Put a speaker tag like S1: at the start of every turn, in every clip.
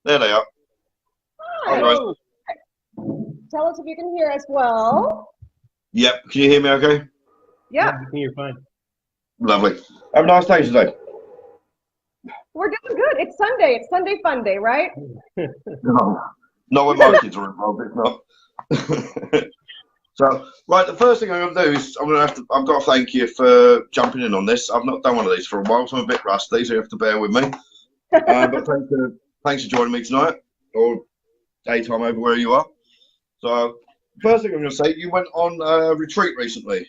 S1: There they are. Hi
S2: Hi.
S1: guys.
S3: Hello.
S2: Tell us if you can hear us well.
S1: Yep. Can you hear me? Okay.
S2: Yeah,
S3: Yeah, you're fine.
S1: Lovely. Have a nice day today.
S2: we're doing good. It's Sunday. It's Sunday fun day, right?
S1: No, not when my kids are involved. It's not. So, right, the first thing I'm going to do is I've got to thank you for jumping in on this. I've not done one of these for a while, so I'm a bit rusty, so you have to bear with me. But thanks for joining me tonight, or daytime over where you are. So, first thing I'm going to say, you went on a retreat recently.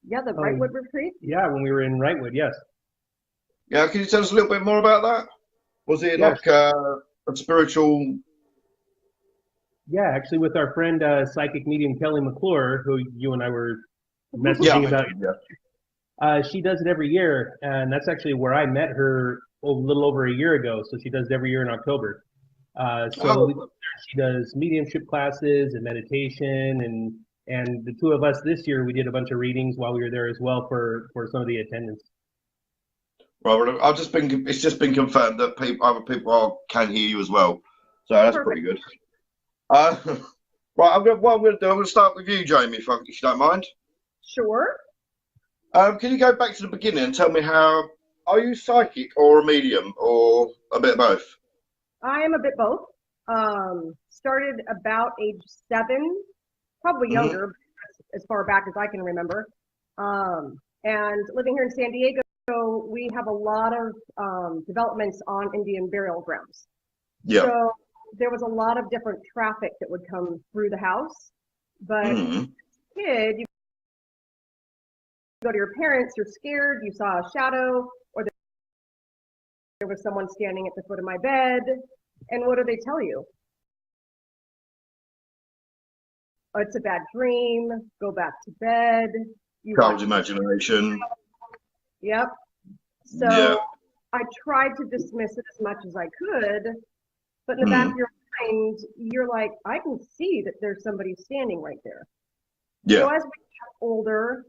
S2: Yeah, the
S3: Oh,
S2: Brightwood retreat.
S3: yeah, when we were in Wrightwood, yes.
S1: Yeah, can you tell us a little bit more about that? Was it
S3: Yeah,
S1: like a spiritual?
S3: yeah, actually with our friend psychic medium Kelly McClure, who you and I were
S1: Yeah,
S3: messaging about.
S1: yeah.
S3: She does it every year, and that's actually where I met her a little over a year ago. So she does it every year in October. So we go
S1: Oh,
S3: there, she does mediumship classes and meditation, and the two of us this year we did a bunch of readings while we were there as well for some of the attendants.
S1: right. Well, it's just been confirmed that other people can hear you as well, so that's pretty
S2: Perfect.
S1: good. Uh, right, what I'm going to do, I'm going to start with you, Jamie, if you don't mind.
S2: Sure.
S1: Can you go back to the beginning and tell me are you psychic or a medium or a bit of both?
S2: I am a bit both. Started about age 7, probably
S1: Hmm.
S2: younger, as far back as I can remember. And living here in San Diego, we have a lot of developments on Indian burial grounds.
S1: Yeah.
S2: So there was a lot of different traffic that would come through the house. But
S1: Hmm.
S2: kid, you go to your parents, you're scared, you saw a shadow, or there was someone standing at the foot of my bed. And what do they tell you? Oh, it's a bad dream, go back to bed. You watch.
S1: Child's imagination.
S2: Yep.
S1: Yeah.
S2: So I tried to dismiss it as much as I could, but in the back of
S1: Mm.
S2: your mind, you're like, I can see that there's somebody standing right there. So
S1: Yeah.
S2: as we got older,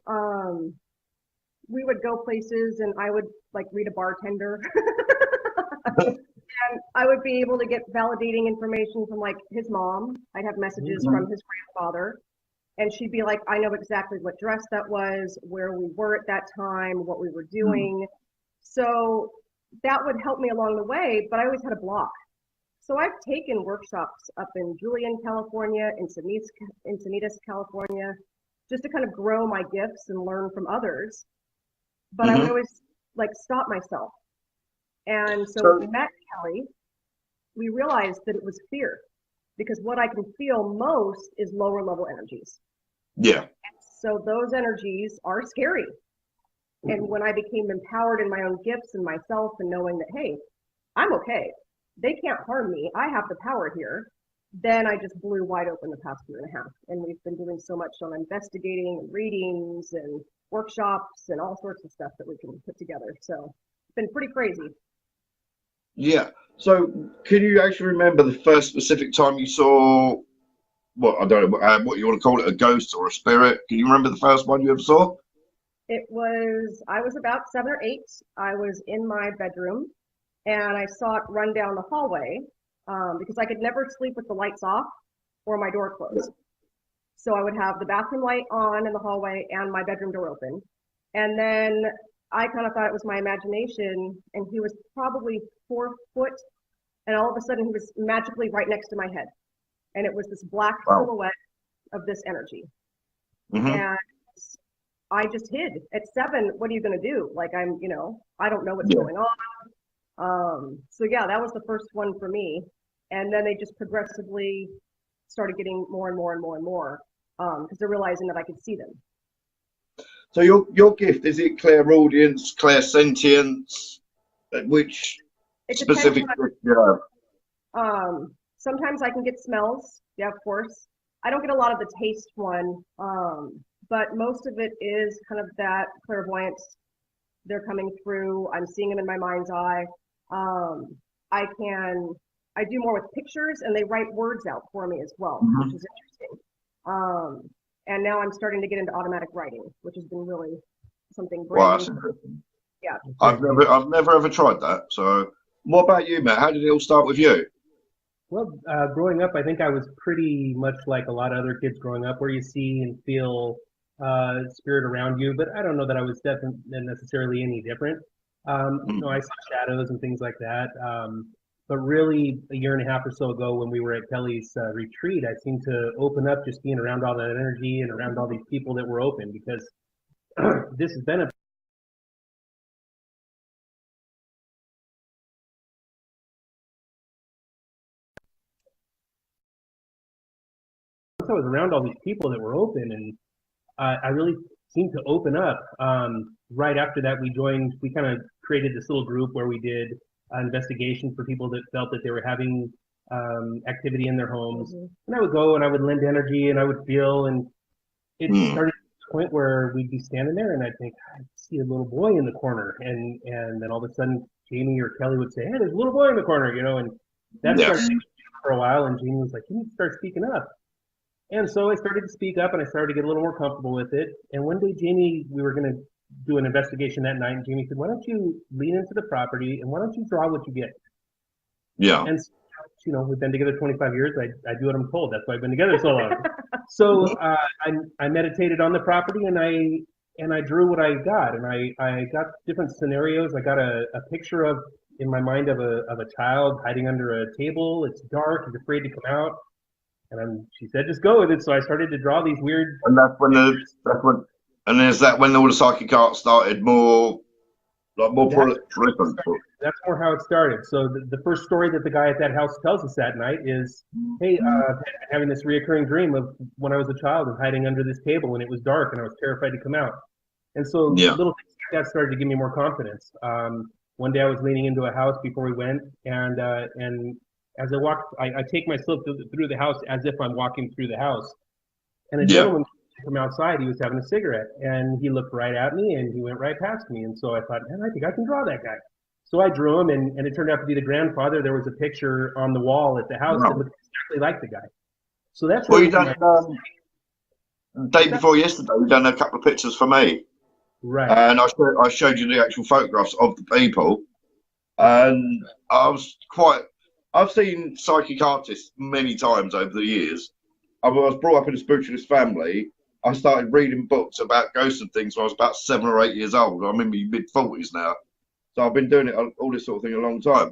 S2: we would go places and I would like read a bartender. And I would be able to get validating information from like his mom. I'd have messages from
S1: Mhm.
S2: his grandfather, and she'd be like, I know exactly what dress that was, where we were at that time, what we were
S1: Mm.
S2: doing. So that would help me along the way, but I always had a block. So I've taken workshops up in Julian, California, Encinitas, California, just to kind of grow my gifts and learn from others. But I would
S1: Hmm.
S2: always like stop myself. And so when we
S1: So
S2: met Kelly, we realized that it was fear because what I can feel most is lower level energies.
S1: yeah.
S2: So those energies are scary. And when I became empowered in my own gifts and myself and knowing that, hey, I'm okay, they can't harm me, I have the power here, then I just blew wide open the past 2.5. And we've been doing so much on investigating and readings and workshops and all sorts of stuff that we can put together. So it's been pretty crazy.
S1: Yeah. So, can you actually remember the first specific time you saw what I don't know what you want to call it, a ghost or a spirit? Can you remember the first one you ever saw?
S2: I was about 7 or 8. I was in my bedroom and I saw it run down the hallway because I could never sleep with the lights off or my door closed. So I would have the bathroom light on in the hallway and my bedroom door open. And then I kind of thought it was my imagination, and he was probably 4 foot, and all of a sudden he was magically right next to my head. And it was this black
S1: Wow.
S2: silhouette of this energy.
S1: Hmm.
S2: And I just hid. At 7, what are you going to do? Like, I don't know what's
S1: Yeah.
S2: going on. So yeah, that was the first one for me. And then they just progressively started getting more and more and more and more because they're realizing that I could see them.
S1: So your gift is it clairaudience, clairsentience, which
S2: It depends
S1: specific
S2: what
S1: gift you have?
S2: sometimes I can get smells. Yeah, of course. I don't get a lot of the taste one, but most of it is kind of that clairvoyance. They're coming through. I'm seeing them in my mind's eye. Um, I can, I do more with pictures and they write words out for me as well, which
S1: Hmm.
S2: is interesting. Um, and now I'm starting to get into automatic writing, which has been really something brand
S1: Wow,
S2: new.
S1: that's interesting.
S2: Yeah.
S1: I've never ever tried that. So, what about you, Matt? How did it all start with you?
S3: Well, growing up, I think I was pretty much like a lot of other kids growing up, where you see and feel spirit around you. But I don't know that I was definitely necessarily any different. I saw shadows and things like that. But really, a year and a half or so ago, when we were at Kelly's retreat, I seemed to open up just being around all that energy and around all these people that were open, because this has been a once I was around all these people that were open, and I really seemed to open up. Right after that, we kind of created this little group where we did investigations for people that felt that they were having activity in their homes.
S2: Mm-hmm.
S3: And I would go and I would lend energy and I would feel, and it started to the point where we'd be standing there and I'd think, I see a little boy in the corner. And then all of a sudden, Jamie or Kelly would say, hey, there's a little boy in the corner, and that started for a while. And Jamie was like, you need to start speaking up. And so I started to speak up and I started to get a little more comfortable with it. And one day, Jamie, we were going to do an investigation that night. And Jamie said, why don't you lean into the property and why don't you draw what you get?
S1: Yeah.
S3: And, we've been together 25 years. I do what I'm told. That's why I've been together so long. So I meditated on the property and I drew what I got. And I got different scenarios. I got a picture in my mind of a child hiding under a table. It's dark. He's afraid to come out. And she said, just go with it. So I started to draw these weird.
S1: And and is that when all the psychic art started more proliferant?
S3: That's more how it started. So the first story that the guy at that house tells us that night is, hey, having this reoccurring dream of when I was a child and hiding under this table and it was dark and I was terrified to come out. And so little things like that started to give me more confidence. One day I was leaning into a house before we went, and as I walked, I take myself through the house as if I'm walking through the house. And a gentleman from outside, he was having a cigarette, and he looked right at me, and he went right past me. And so I thought, man, I think I can draw that guy. So I drew him, and it turned out to be the grandfather. There was a picture on the wall at the house that looked exactly like the guy. So that's
S1: well, you done the day before yesterday. You done a couple of pictures for me,
S3: right?
S1: And I showed you the actual photographs of the people, and I've seen psychic artists many times over the years. I was brought up in a spiritualist family. I started reading books about ghosts and things when I was about 7 or 8 years old. I'm in my mid-40s now. So I've been doing all this sort of thing a long time.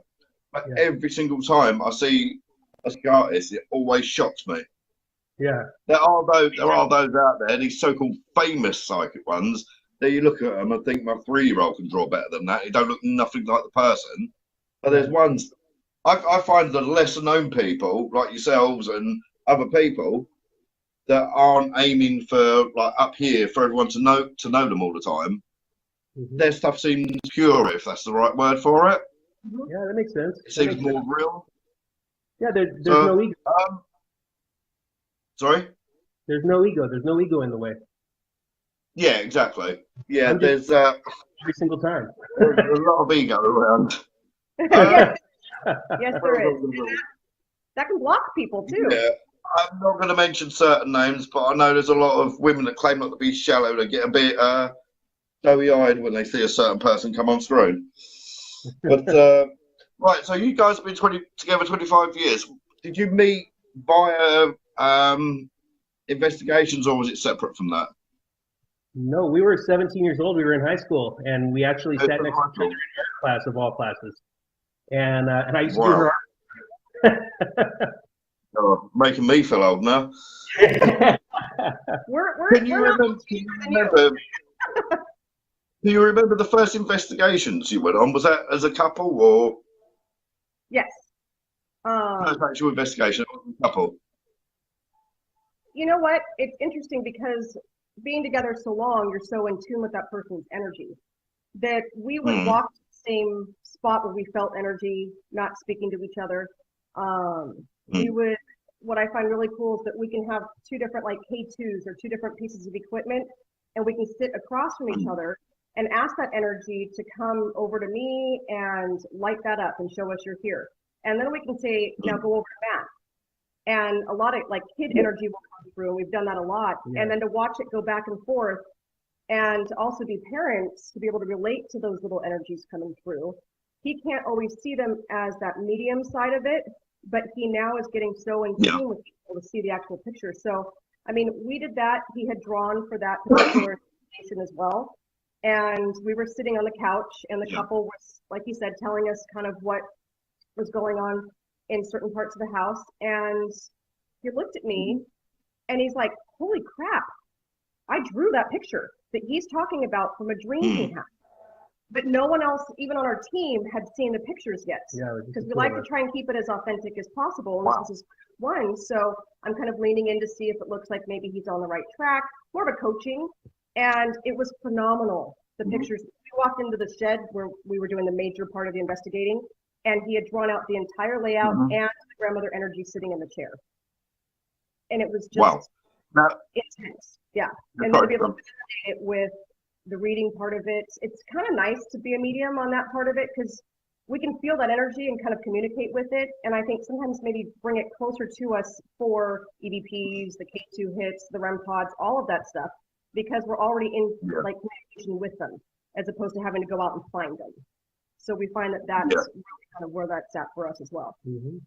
S1: But every single time I see a psychic artist, it always shocks me.
S3: Yeah.
S1: There are those out there, these so-called famous psychic ones, that you look at them and think my 3-year-old can draw better than that. It don't look nothing like the person. But there's ones... I find the lesser known people like yourselves and other people that aren't aiming for like up here for everyone to know them all the time. Their stuff seems pure, if that's the right word for it.
S3: Yeah, that makes sense.
S1: It seems more real.
S3: Yeah, there's no ego.
S1: Sorry?
S3: There's no ego. There's no ego in the way.
S1: Yeah, exactly. Yeah, there's
S3: every single time.
S1: There's a lot of ego around.
S2: Yes, there is. That can block people too.
S1: Yeah, I'm not going to mention certain names, but I know there's a lot of women that claim not to be shallow that get a bit doughy-eyed when they see a certain person come on screen. But right, so you guys have been together 25 years. Did you meet via investigations, or was it separate from that?
S3: No, we were 17 years old. We were in high school, and we actually sat next to each other in art class of all classes. And I used to do her art.
S1: Oh, making me feel old now.
S2: Can you
S1: remember the first investigations you went on? Was that as a couple or?
S2: Yes.
S1: First actual investigation as a couple.
S2: You know what? It's interesting because being together so long, you're so in tune with that person's energy that we would walk to the same spot where we felt energy, not speaking to each other. We would, what I find really cool is that we can have two different like K2s or two different pieces of equipment, and we can sit across from each other and ask that energy to come over to me and light that up and show us you're here. And then we can say, now go over to Matt. And a lot of like kid energy will come through, and we've done that a lot. And then to watch it go back and forth, and to also be parents to be able to relate to those little energies coming through. He can't always see them as that medium side of it, but he now is getting so in
S1: Yeah.
S2: tune with people to see the actual picture. So, I mean, we did that. He had drawn for that particular situation as well. And we were sitting on the couch, and the
S1: Yeah.
S2: couple was, like you said, telling us kind of what was going on in certain parts of the house. And he looked at me and he's like, holy crap, I drew that picture that he's talking about from a dream he had. But no one else, even on our team, had seen the pictures yet.
S3: Yeah, it was just
S2: Because
S3: the
S2: we
S3: two
S2: like
S3: of
S2: to
S3: us.
S2: try and keep it as authentic as possible. And
S1: Wow.
S2: this is one. So I'm kind of leaning in to see if it looks like maybe he's on the right track, more of a coaching. And it was phenomenal. The pictures, we walked into the shed where we were doing the major part of the investigating, and he had drawn out the entire layout and the grandmother energy sitting in the chair. And it was just
S1: Wow. Now,
S2: intense. Yeah. And then to
S1: sorry,
S2: be able to
S1: Tom.
S2: combine it with the reading part of it, it's kind of nice to be a medium on that part of it, because we can feel that energy and kind of communicate with it. And I think sometimes maybe bring it closer to us for EVPs, the K2 hits, the REM pods, all of that stuff, because we're already in
S1: Yeah.
S2: like communication with them, as opposed to having to go out and find them. So we find that that's
S1: Yeah.
S2: really kind of where that's at for us as well.
S3: Mm-hmm.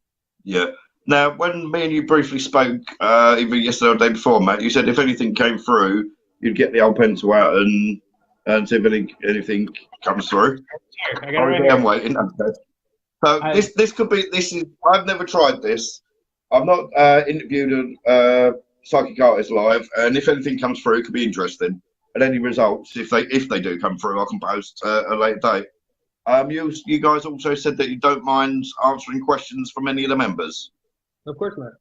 S1: Yeah. Now, when me and you briefly spoke, either yesterday or the day before, Matt, you said if anything came through, you'd get the old pencil out and see if anything comes through.
S3: I got it right
S1: I'm
S3: here.
S1: waiting. Okay. So
S3: I-
S1: this could be. This is. I've never tried this. I've not interviewed a psychic artist live, and if anything comes through, it could be interesting. And any results, if they do come through, I can post a later date. You guys also said that you don't mind answering questions from any of the members.
S3: Of course not.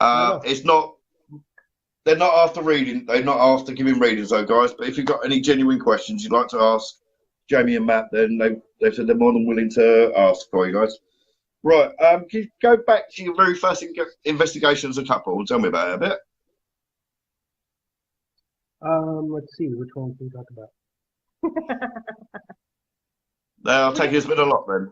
S3: No.
S1: It's not. They're not after reading. They're not after giving readings, though, guys. But if you've got any genuine questions you'd like to ask Jamie and Matt, then they've said they're more than willing to ask for you guys. Right. Can you go back to your very first investigation as a couple and tell me about it a bit?
S3: Let's see, which one can we talk about?
S1: I'll take it. It's been a lot then.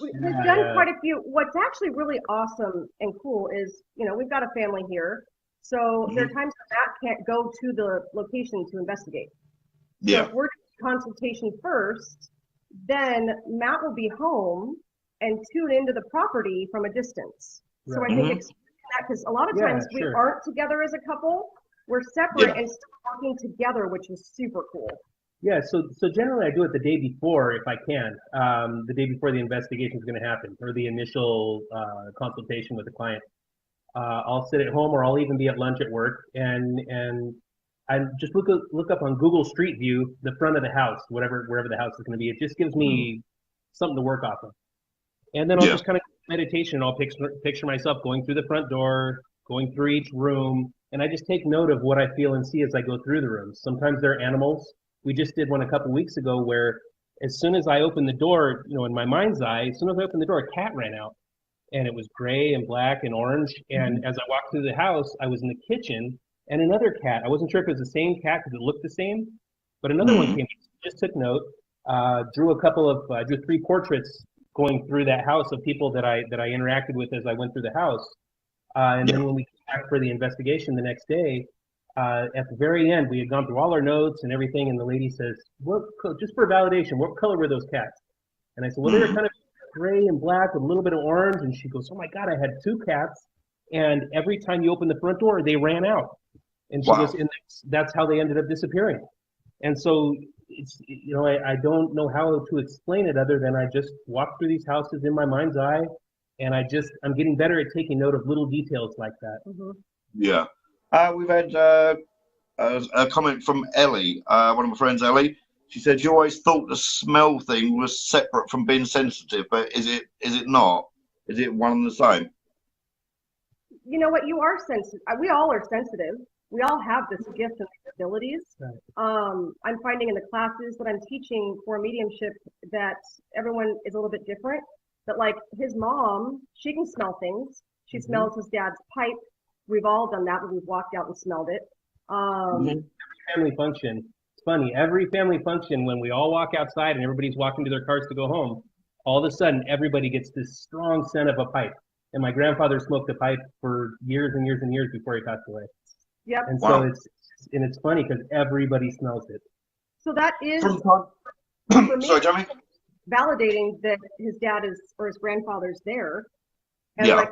S2: We've done quite a few. What's actually really awesome and cool is, we've got a family here. So there are times when Matt can't go to the location to investigate. So
S1: Yeah.
S2: if we're doing consultation first, then Matt will be home and tune into the property from a distance. So I
S3: Right.
S2: think explaining that, because a lot of
S3: Yeah,
S2: times we
S3: sure.
S2: aren't together as a couple. We're separate
S1: Yeah.
S2: and still working together, which is super cool.
S3: Yeah, so generally I do it the day before if I can, the day before the investigation is going to happen, or the initial consultation with the client. I'll sit at home, or I'll even be at lunch at work, and I just look up on Google Street View the front of the house, wherever the house is going to be. It just gives me something to work off of, and then I'll
S1: Yeah.
S3: just kind of meditation. I'll picture myself going through the front door, going through each room, and I just take note of what I feel and see as I go through the rooms. Sometimes there are animals. We just did one a couple weeks ago where as soon as I opened the door, in my mind's eye, as soon as I opened the door, a cat ran out. And it was gray and black and orange. And as I walked through the house, I was in the kitchen, and another cat. I wasn't sure if it was the same cat because it looked the same, but another one came. Just took note. Drew drew 3 portraits going through that house of people that I interacted with as I went through the house. And then when we came back for the investigation the next day, at the very end, we had gone through all our notes and everything, and the lady says, just for validation, what color were those cats? And I said, well, they were kind of gray and black with a little bit of orange. And she goes, oh my God, I had 2 cats, and every time you open the front door, they ran out. And she goes, and that's how they ended up disappearing. And so it's, I don't know how to explain it other than I just walk through these houses in my mind's eye, and I'm getting better at taking note of little details like that.
S2: Mm-hmm.
S1: Yeah. We've had a comment from Ellie, one of my friends, Ellie. She said you always thought the smell thing was separate from being sensitive, but is it not? Is it one and the same?
S2: You know what? You are sensitive. We all are sensitive. We all have this gift and these abilities.
S3: Right.
S2: I'm finding in the classes that I'm teaching for mediumship that everyone is a little bit different. But like his mom, she can smell things. She smells his dad's pipe. We've all done that when we've walked out and smelled it.
S3: Family function. It's funny. Every family function, when we all walk outside and everybody's walking to their cars to go home, all of a sudden everybody gets this strong scent of a pipe. And my grandfather smoked a pipe for years and years and years before he passed away.
S2: Yep.
S3: And
S1: Wow.
S3: so it's and it's funny because everybody smells it.
S2: So that is,
S1: From
S2: for
S1: time.
S2: me,
S1: Sorry, Jamie.
S2: validating that his dad is, or his grandfather's there. And
S1: Yeah.
S2: like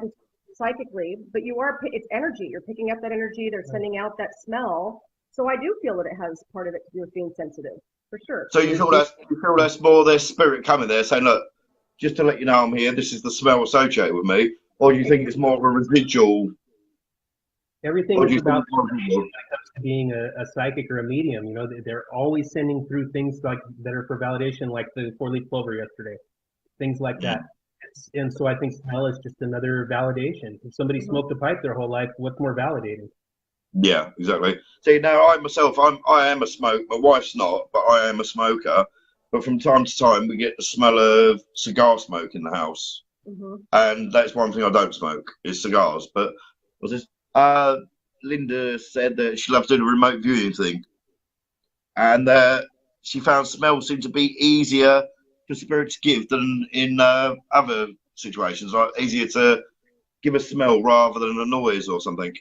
S2: psychically, but it's energy. You're picking up that energy. They're sending out that smell. So I do feel that it has part of it to do with being sensitive, for sure.
S1: So you feel that's more their spirit coming there saying, look, just to let you know I'm here, this is the smell associated with me, or do you think it's more of a residual?
S3: Everything
S1: Or do
S3: is
S1: you think
S3: about
S1: it's more residual?
S3: when it comes to being a psychic or a medium. You know, they're always sending through things like that are for validation, like the 4-leaf clover yesterday, things like that. And so I think smell is just another validation. If somebody smoked a pipe their whole life, what's more validating?
S1: Yeah, exactly. See, now I myself, I am a smoker. My wife's not, but I am a smoker. But from time to time, we get the smell of cigar smoke in the house, and that's one thing I don't smoke is cigars. But was this? Linda said that she loves doing a remote viewing thing, and she found smells seem to be easier for spirit to give than in other situations. Like easier to give a smell rather than a noise or something.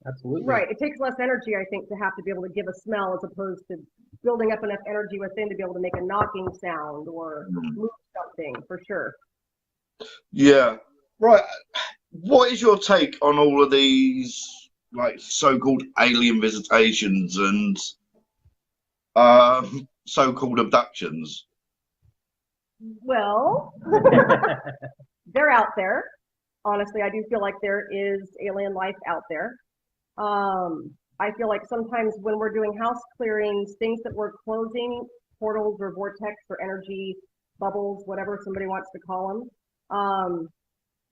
S3: Absolutely.
S2: Right. It takes less energy, I think, to have to be able to give a smell as opposed to building up enough energy within to be able to make a knocking sound or move something, for sure.
S1: Yeah. Right. What is your take on all of these like so-called alien visitations and so-called abductions?
S2: Well, they're out there. Honestly, I do feel like there is alien life out there. I feel like sometimes when we're doing house clearings, things that we're closing, portals or vortex or energy bubbles, whatever somebody wants to call them,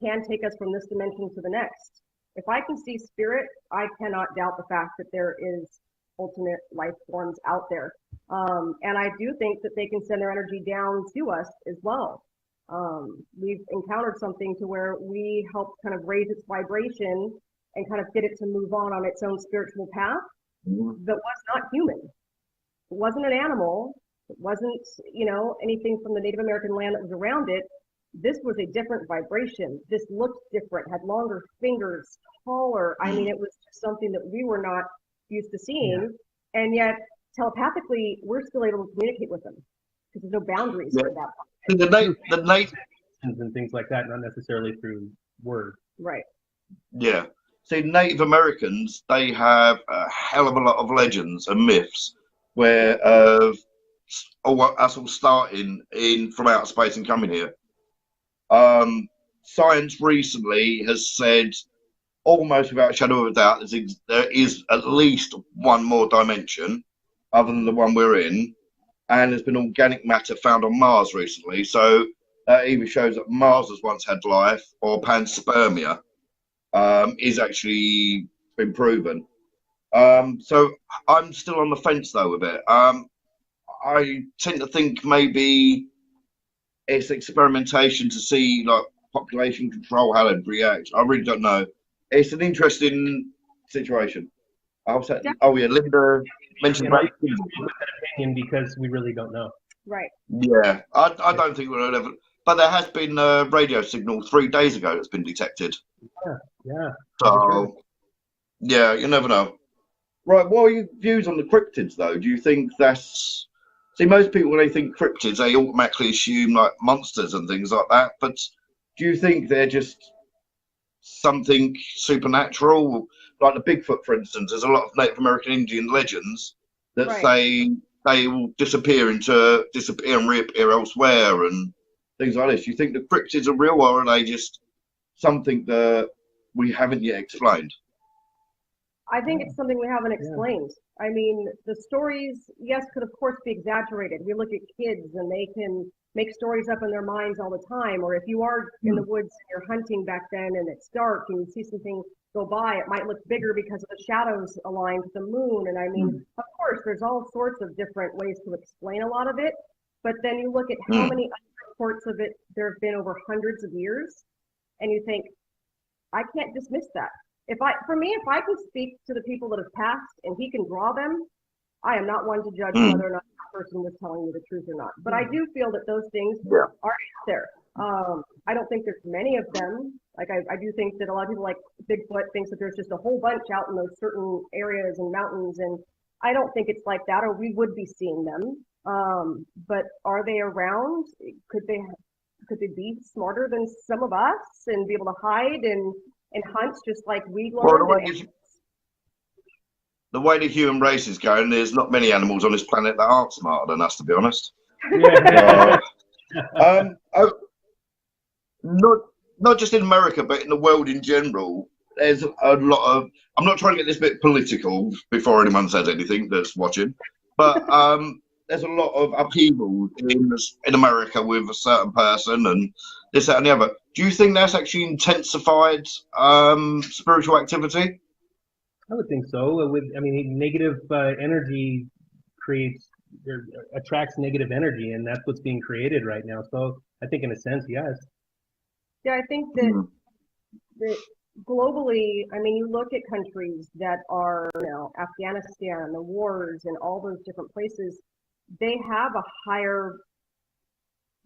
S2: can take us from this dimension to the next. If I can see spirit, I cannot doubt the fact that there is ultimate life forms out there. And I do think that they can send their energy down to us as well. We've encountered something to where we help kind of raise its vibration and kind of get it to move on its own spiritual path that was not human. It wasn't an animal. It wasn't, anything from the Native American land that was around it. This was a different vibration. This looked different, had longer fingers, taller. I mean, it was just something that we were not used to seeing. Yeah. And yet, telepathically, we're still able to communicate with them because there's no boundaries for that.
S1: The night
S3: and things like that, not necessarily through words.
S2: Right.
S1: Yeah. See, Native Americans, they have a hell of a lot of legends and myths where us all starting from outer space and coming here. Science recently has said, almost without a shadow of a doubt, there is at least one more dimension other than the one we're in, and there's been organic matter found on Mars recently. So that either shows that Mars has once had life, or panspermia is actually been proven. So I'm still on the fence though with it. I tend to think maybe it's experimentation to see like population control, how they'd react. I really don't know. It's an interesting situation. Linda mentioned
S3: that opinion because we really don't know.
S2: Right.
S1: Yeah, I don't think we'll ever. But there has been a radio signal 3 days ago that's been detected.
S3: Yeah.
S1: So, yeah, you never know. Right, what are your views on the cryptids, though? Do you think that's... See, most people, when they think cryptids, they automatically assume, like, monsters and things like that. But do you think they're just something supernatural? Like the Bigfoot, for instance, there's a lot of Native American Indian legends that say they will disappear and reappear elsewhere and things like this. Do you think the cryptids are real, or are they just something that we haven't yet explained?
S2: I think it's something we haven't explained. I mean, the stories, yes, could of course be exaggerated. We look at kids and they can make stories up in their minds all the time. Or if you are in the woods and you're hunting back then and it's dark and you see something go by, it might look bigger because of the shadows aligned with the moon. And I mean, of course, there's all sorts of different ways to explain a lot of it. But then you look at how many reports of it there have been over hundreds of years, and you think, I can't dismiss that. If I can speak to the people that have passed and he can draw them, I am not one to judge whether or not that person was telling you the truth or not. But I do feel that those things are out there. I don't think there's many of them. Like I do think that a lot of people like Bigfoot thinks that there's just a whole bunch out in those certain areas and mountains, and I don't think it's like that, or we would be seeing them. But are they around? Could they could they be smarter than some of us and be able to hide and hunt just like we
S1: Well,
S2: learned?
S1: the way the human race is going, there's not many animals on this planet that aren't smarter than us, to be honest.
S3: Yeah.
S1: Not just in America, but in the world in general. There's a lot of. I'm not trying to get this bit political before anyone says anything that's watching, but there's a lot of upheaval in America with a certain person and this, that, and the other. Do you think that's actually intensified spiritual activity?
S3: I would think so. I mean, negative energy creates or attracts negative energy, and that's what's being created right now. So I think, in a sense, yes.
S2: Yeah, I think that globally, I mean, you look at countries that are, Afghanistan, the wars, and all those different places, they have a higher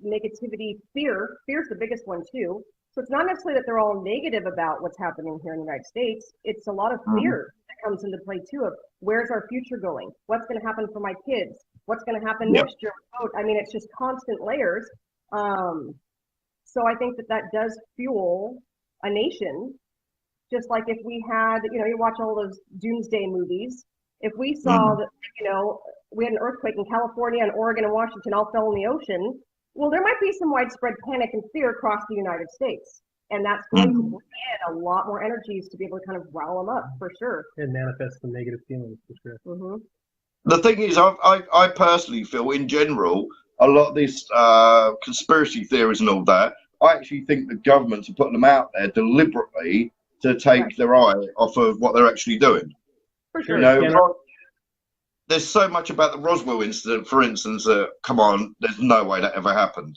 S2: negativity, fear. Fear's the biggest one too. So it's not necessarily that they're all negative about what's happening here in the United States. It's a lot of fear that comes into play too of where's our future going? What's going to happen for my kids? What's going to happen next year? I mean, it's just constant layers. So I think that does fuel a nation. Just like if we had, you watch all those doomsday movies. If we saw that, we had an earthquake in California and Oregon and Washington all fell in the ocean, well, there might be some widespread panic and fear across the United States. And that's going to bring in a lot more energies to be able to kind of rile them up, for sure.
S3: And manifest some negative feelings, for sure.
S2: Mm-hmm.
S1: The thing is, I personally feel, in general, a lot of these conspiracy theories and all that, I actually think the governments are putting them out there deliberately to take their eye off of what they're actually doing.
S2: For sure.
S1: There's so much about the Roswell incident, for instance, that, come on, there's no way that ever happened.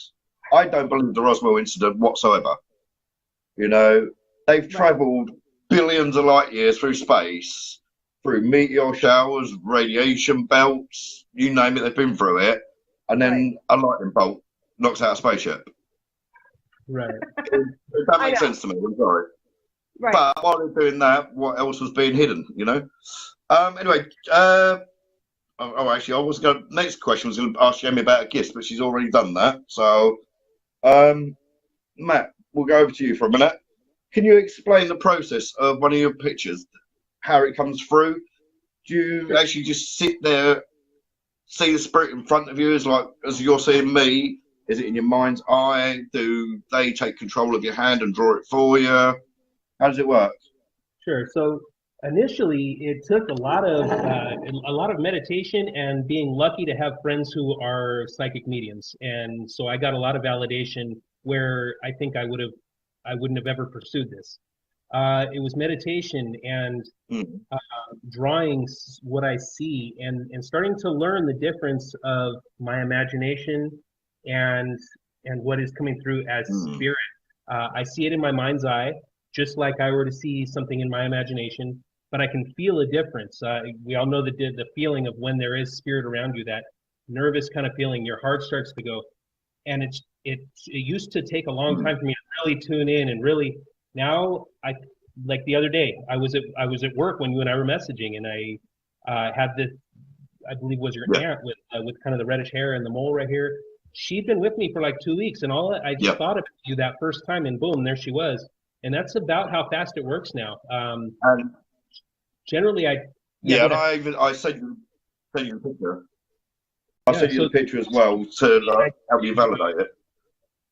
S1: I don't believe the Roswell incident whatsoever. They've traveled billions of light years through space, through meteor showers, radiation belts, you name it, they've been through it, and then a lightning bolt knocks out a spaceship.
S3: Right.
S1: That makes sense to me, I'm sorry.
S2: Right.
S1: But while they're doing that, what else was being hidden, Anyway, actually, next question was going to ask Jamie about a gift, but she's already done that. So, Matt, we'll go over to you for a minute. Can you explain the process of one of your pictures, how it comes through? Do you actually just sit there, see the spirit in front of you as you're seeing me? Is it in your mind's eye? Do they take control of your hand and draw it for you? How does it work?
S3: Sure. So initially, it took a lot of meditation and being lucky to have friends who are psychic mediums, and so I got a lot of validation where I think I wouldn't have ever pursued this. It was meditation and drawing what I see and starting to learn the difference of my imagination and what is coming through as spirit. I see it in my mind's eye, just like I were to see something in my imagination, but I can feel a difference. We all know the feeling of when there is spirit around you, that nervous kind of feeling, your heart starts to go. And it used to take a long time for me to really tune in and really, now like the other day, I was at work when you and I were messaging, and I had this, I believe was your aunt with kind of the reddish hair and the mole right here. She'd been with me for like 2 weeks, and I just thought of you that first time, and boom, there she was. And that's about how fast it works now. Generally, I sent you a picture. I sent you the picture as well to help you validate it.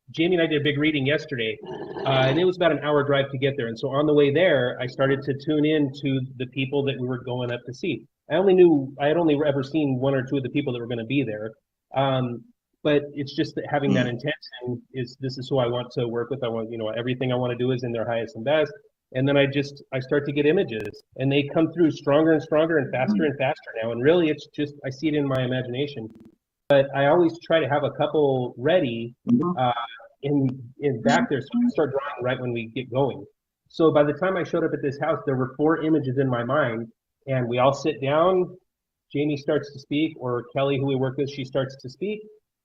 S3: Jamie and I did a big reading yesterday, and it was about an hour drive to get there. And so on the way there, I started to tune in to the people that we were going up to see. I had only ever seen one or two of the people that were going to be there. But it's just that having that intention this is who I want to work with. I want, everything I want to do is in their highest and best. And then I start to get images, and they come through stronger and stronger and faster now. And really, it's just, I see it in my imagination. But I always try to have a couple ready in back there, so I can start drawing right when we get going. So by the time I showed up at this house, there were 4 images in my mind, and we all sit down. Jamie starts to speak, or Kelly, who we work with, she starts to speak.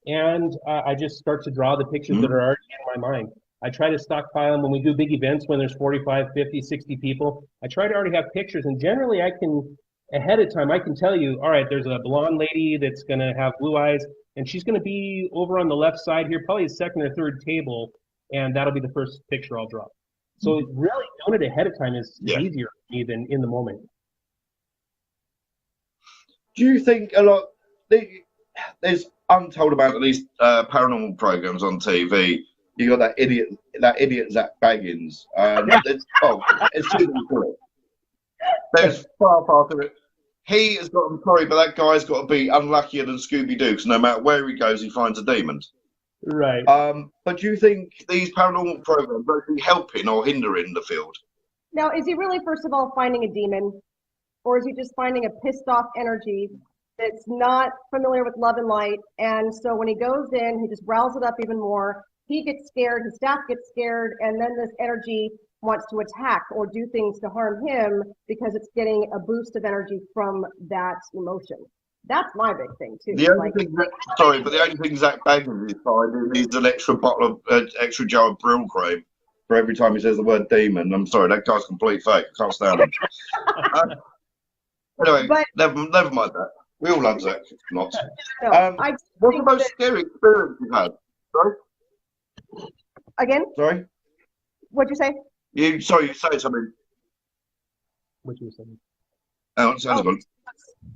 S3: And I just start to draw the pictures that are already in my mind. I try to stockpile them when we do big events when there's 45, 50, 60 people. I try to already have pictures, and generally I can, ahead of time, I can tell you, all right, there's a blonde lady that's going to have blue eyes, and she's going to be over on the left side here, probably the second or third table, and that'll be the first picture I'll drop. So really doing it ahead of time is easier for me than in the moment.
S1: Do you think a lot? There's untold amount of these paranormal programs on TV. You got that idiot Zach Baggins. It's too good. There's far to it. He has got. I'm sorry, but that guy's got to be unluckier than Scooby Doo, because no matter where he goes, he finds a demon.
S3: Right.
S1: But do you think these paranormal programs are actually helping or hindering the field?
S2: Now, is he really, first of all, finding a demon? Or is he just finding a pissed off energy that's not familiar with love and light? And so when he goes in, he just riles it up even more. He gets scared, his staff gets scared, and then this energy wants to attack or do things to harm him because it's getting a boost of energy from that emotion. That's my big thing too.
S1: The only thing Zach Baggins is finding is an extra bottle of extra jar of Brill cream for every time he says the word demon. I'm sorry, that guy's complete fake. I can't stand him. Anyway, never mind that. We all love Zach. Not. What's the most scary experience you've had? Sorry.
S2: Again?
S1: Sorry.
S2: What'd you say?
S1: You say something.
S3: What you were saying?
S1: Oh, it sounds good.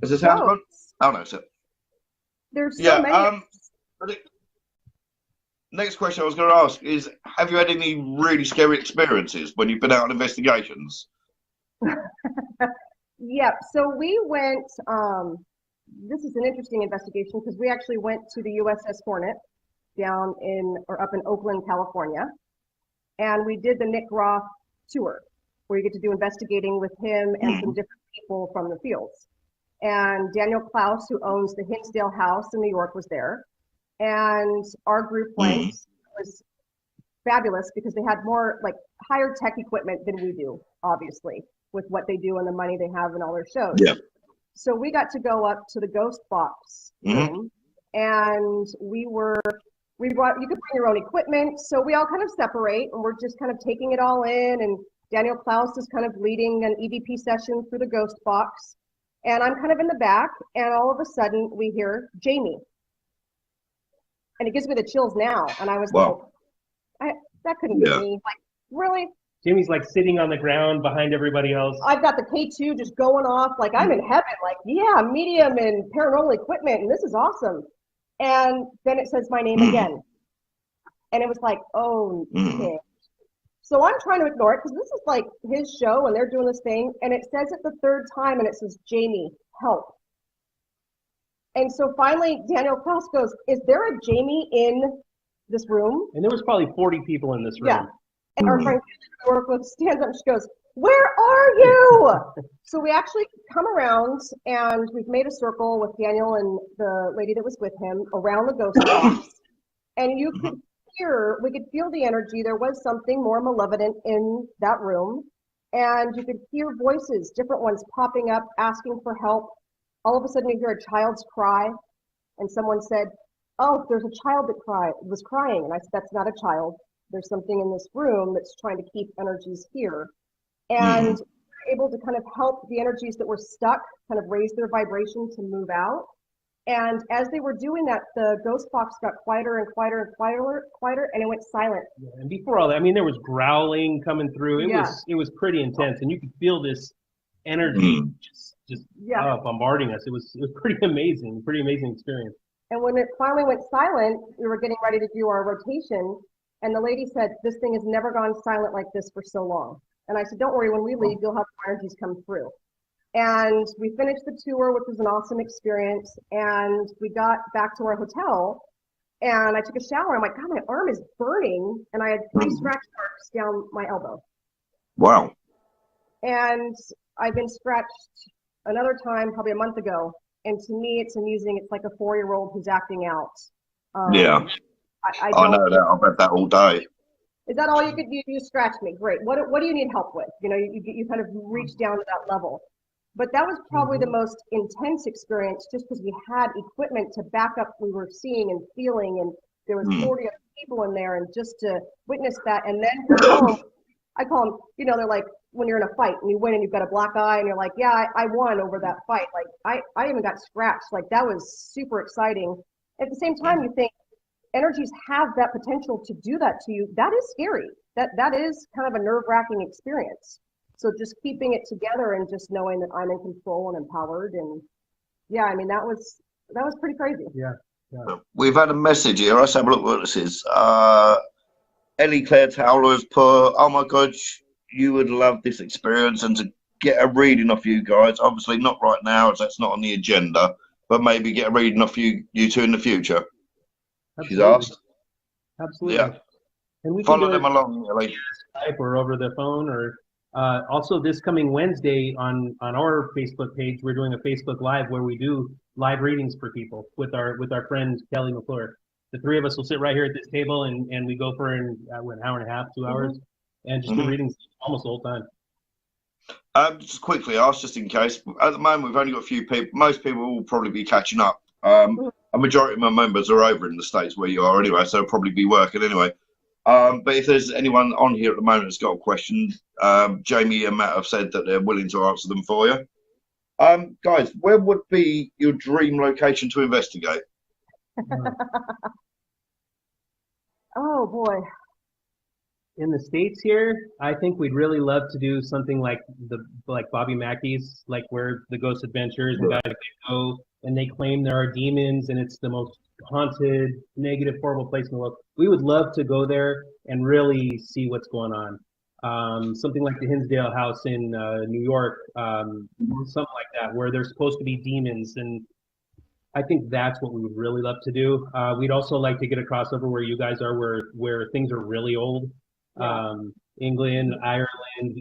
S1: Does it sound good? Oh no, sir.
S2: There's so many.
S1: Next question I was going to ask is: have you had any really scary experiences when you've been out on investigations?
S2: Yep. So we went. This is an interesting investigation because we actually went to the USS Hornet up in Oakland, California, and we did the Nick Roth tour, where you get to do investigating with him and some different people from the fields. And Daniel Klaus, who owns the Hinsdale House in New York, was there. And our group went. It was fabulous because they had more like higher tech equipment than we do, obviously, with what they do and the money they have in all their shows.
S1: Yeah.
S2: So we got to go up to the Ghost Box room, and you could bring your own equipment. So we all kind of separate, and we're just kind of taking it all in. And Daniel Klaus is kind of leading an EVP session through the Ghost Box. And I'm kind of in the back, and all of a sudden we hear Jamie. And it gives me the chills now. And I was like, that couldn't be me. Like, really?
S3: Jamie's like sitting on the ground behind everybody else.
S2: I've got the K2 just going off, like I'm in heaven, like, yeah, medium and paranormal equipment, and this is awesome. And then it says my name again. And it was like, oh, okay. So I'm trying to ignore it because this is like his show and they're doing this thing. And it says it the third time and it says, Jamie, help. And so finally, Daniel Klaus goes, is there a Jamie in this room?
S3: And there was probably 40 people in this room.
S2: Yeah. And our friend stands up and she goes, where are you? So we actually come around and we've made a circle with Daniel and the lady that was with him around the ghost box. And we could feel the energy. There was something more malevolent in that room. And you could hear voices, different ones popping up, asking for help. All of a sudden you hear a child's cry. And someone said, oh, there's a child that was crying. And I said, that's not a child. There's something in this room that's trying to keep energies here. And we're able to kind of help the energies that were stuck kind of raise their vibration to move out. And as they were doing that, the ghost box got quieter and quieter and quieter, and it went silent.
S3: Yeah, and before all that, I mean, there was growling coming through. It was pretty intense, and you could feel this energy just bombarding us. It was pretty amazing experience.
S2: And when it finally went silent, we were getting ready to do our rotation, and the lady said, "This thing has never gone silent like this for so long." And I said, "Don't worry, when we leave, you'll have energies come through." And we finished the tour, which was an awesome experience. And we got back to our hotel and I took a shower. I'm like, God, my arm is burning. And I had 3 scratch marks down my elbow.
S1: Wow.
S2: And I've been scratched another time, probably a month ago. And to me, it's amusing. It's like a 4-year-old who's acting out.
S1: Yeah. I know that. I've read that all day.
S2: Is that all you could do? You scratch me. Great. What do you need help with? You know, you kind of reach down to that level. But that was probably the most intense experience just because we had equipment to back up what we were seeing and feeling, and there was
S1: Hmm.
S2: 40 other people in there, and just to witness that, and then come home, I call them, they're like when you're in a fight and you win and you've got a black eye and you're like, yeah, I won over that fight. Like I even got scratched. Like that was super exciting. At the same time, you think energies have that potential to do that to you. That is scary. That is kind of a nerve-wracking experience. So just keeping it together and just knowing that I'm in control and empowered, and yeah, I mean that was pretty crazy.
S3: Yeah.
S1: We've had a message here. Let's have a look what this is. Ellie Claire Towler has put, oh my God, you would love this experience and to get a reading off you guys. Obviously not right now, as that's not on the agenda, but maybe get a reading off you two in the future. She's asked.
S3: Absolutely.
S1: Yeah.
S3: And we
S1: Follow
S3: can do
S1: them
S3: it
S1: along, Ellie.
S3: Skype or over the phone, or also this coming Wednesday on our Facebook page, we're doing a Facebook Live where we do live readings for people with our friend Kelly McClure. The three of us will sit right here at this table and we go for an hour and a half, 2 hours, and just do readings almost the whole time.
S1: Just quickly ask, just in case. At the moment, we've only got a few people. Most people will probably be catching up. A majority of my members are over in the States where you are anyway, so they'll probably be working anyway. But if there's anyone on here at the moment that's got a question, Jamie and Matt have said that they're willing to answer them for you. Guys, where would be your dream location to investigate?
S2: Oh boy.
S3: In the States here, I think we'd really love to do something like Bobby Mackey's, like where the Ghost Adventures, the guys go and they claim there are demons and it's the most haunted, negative, horrible place in the world. We would love to go there and really see what's going on. Something like the Hinsdale House in New York, something like that, where there's supposed to be demons, and I think that's what we would really love to do. We'd also like to get a crossover where you guys are, where things are really old. England, Ireland,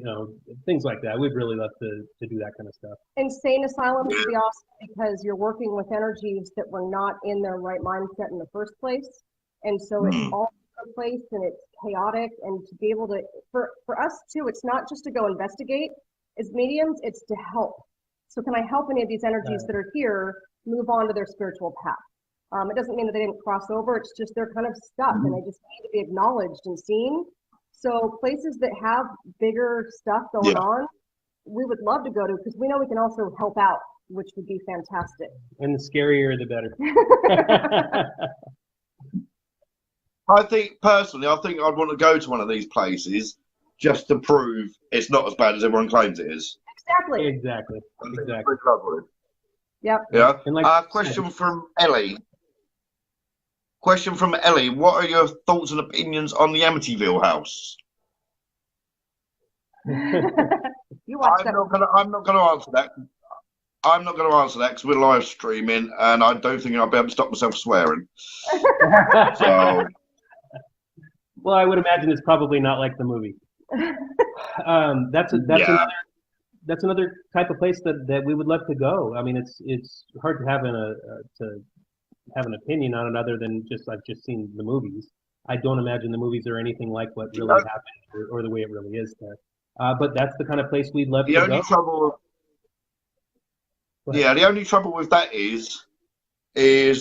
S3: things like that. We'd really love to do that kind of stuff.
S2: Insane asylums would be awesome because you're working with energies that were not in their right mindset in the first place, and so it's all over the place and it's chaotic. And to be able to, for us too, it's not just to go investigate. As mediums, it's to help. So can I help any of these energies that are here move on to their spiritual path? It doesn't mean that they didn't cross over. It's just they're kind of stuck and they just need to be acknowledged and seen. So places that have bigger stuff going on, we would love to go to because we know we can also help out, which would be fantastic.
S3: And the scarier, the better.
S1: I think I'd want to go to one of these places just to prove it's not as bad as everyone claims it is.
S3: Exactly.
S2: Yep.
S1: Yeah.
S3: And
S1: Question from Ellie. What are your thoughts and opinions on the Amityville house?
S2: You watch that.
S1: I'm not gonna answer that. I'm not going to answer that because we're live streaming, and I don't think I'll be able to stop myself swearing. So,
S3: well, I would imagine it's probably not like the movie. That's another type of place that we would love to go. I mean, it's hard to have an opinion on it other than I've just seen the movies. I don't imagine the movies are anything like what really happened or the way it really is there. But that's the kind of place we'd love to go.
S1: The only trouble with that is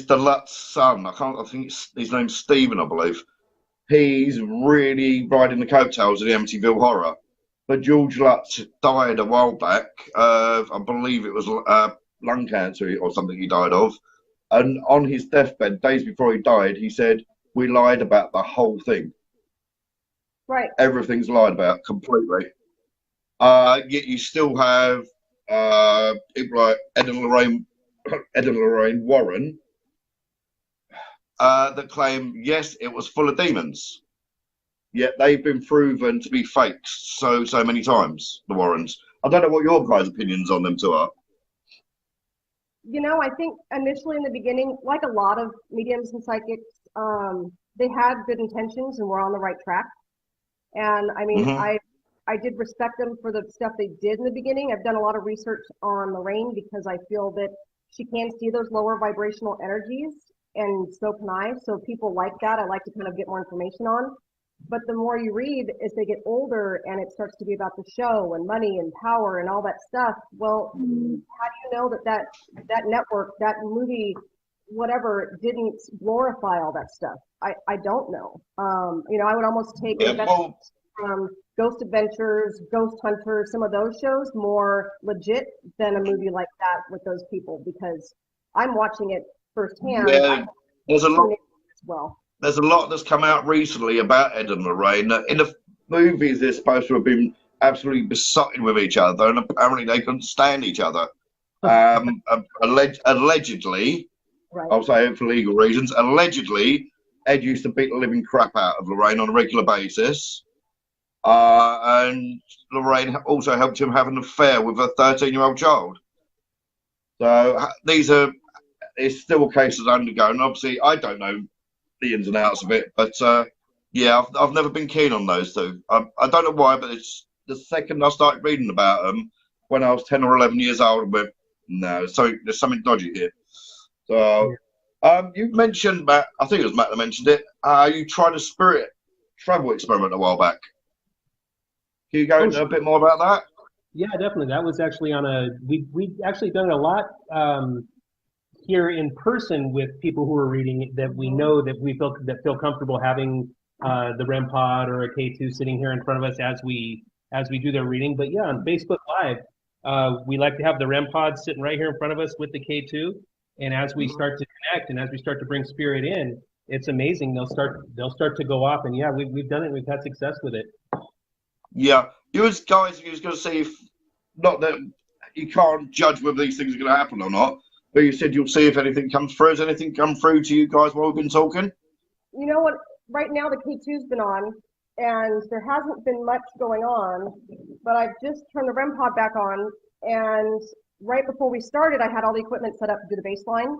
S1: the Lutz son. I think his name's Stephen, I believe. He's really riding the coattails of the Amityville Horror. But George Lutz died a while back. I believe it was lung cancer or something he died of. And on his deathbed, days before he died, he said, "We lied about the whole thing."
S2: Right.
S1: Everything's lied about completely. Yet you still have people like Ed and Lorraine Warren that claim, yes, it was full of demons. Yet they've been proven to be fakes so many times, the Warrens. I don't know what your guys' opinions on them two are.
S2: I think initially in the beginning, like a lot of mediums and psychics, they had good intentions and were on the right track. And I mean, I did respect them for the stuff they did in the beginning. I've done a lot of research on Lorraine because I feel that she can see those lower vibrational energies, and so can I. So people like that. I like to kind of get more information on. But the more you read as they get older and it starts to be about the show and money and power and all that stuff, well, how do you know that network, that movie whatever didn't glorify all that stuff. I don't know. I would almost take
S1: Yeah,
S2: investments from Ghost Adventures, Ghost Hunters, some of those shows more legit than a movie like that with those people, because I'm watching it firsthand.
S1: yeah, there's a lot.
S2: As well.
S1: There's a lot that's come out recently about Ed and Lorraine. In the movies, they're supposed to have been absolutely besotted with each other, and apparently they couldn't stand each other. Allegedly,
S2: Right.
S1: I'll say it for legal reasons. Allegedly, Ed used to beat the living crap out of Lorraine on a regular basis, and Lorraine also helped him have an affair with a 13-year-old child. So it's still cases undergoing. Obviously, I don't know the ins and outs of it, but yeah, I've never been keen on those two. I don't know why, but it's the second I started reading about them when I was 10 or 11 years old, I went, no, there's something dodgy here. So, you mentioned, Matt, I think it was Matt that mentioned it, you tried a spirit travel experiment a while back. Can you go into a bit more about that?
S3: Yeah, definitely. That was actually we actually done it a lot here in person with people who are reading that we know that feel comfortable having the REM pod or a K2 sitting here in front of us as we do their reading. But yeah, on Facebook Live, we like to have the REM pod sitting right here in front of us with the K2. And as we start to connect and as we start to bring spirit in, it's amazing. They'll start to go off, and yeah, we've done it. We've had success with it.
S1: Yeah, you was going to see if, not that you can't judge whether these things are going to happen or not, but you said you'll see if anything comes through. Has anything come through to you guys while we've been talking?
S2: You know what? Right now the K2's been on, and there hasn't been much going on, but I've just turned the REM pod back on, and right before we started, I had all the equipment set up to do the baseline,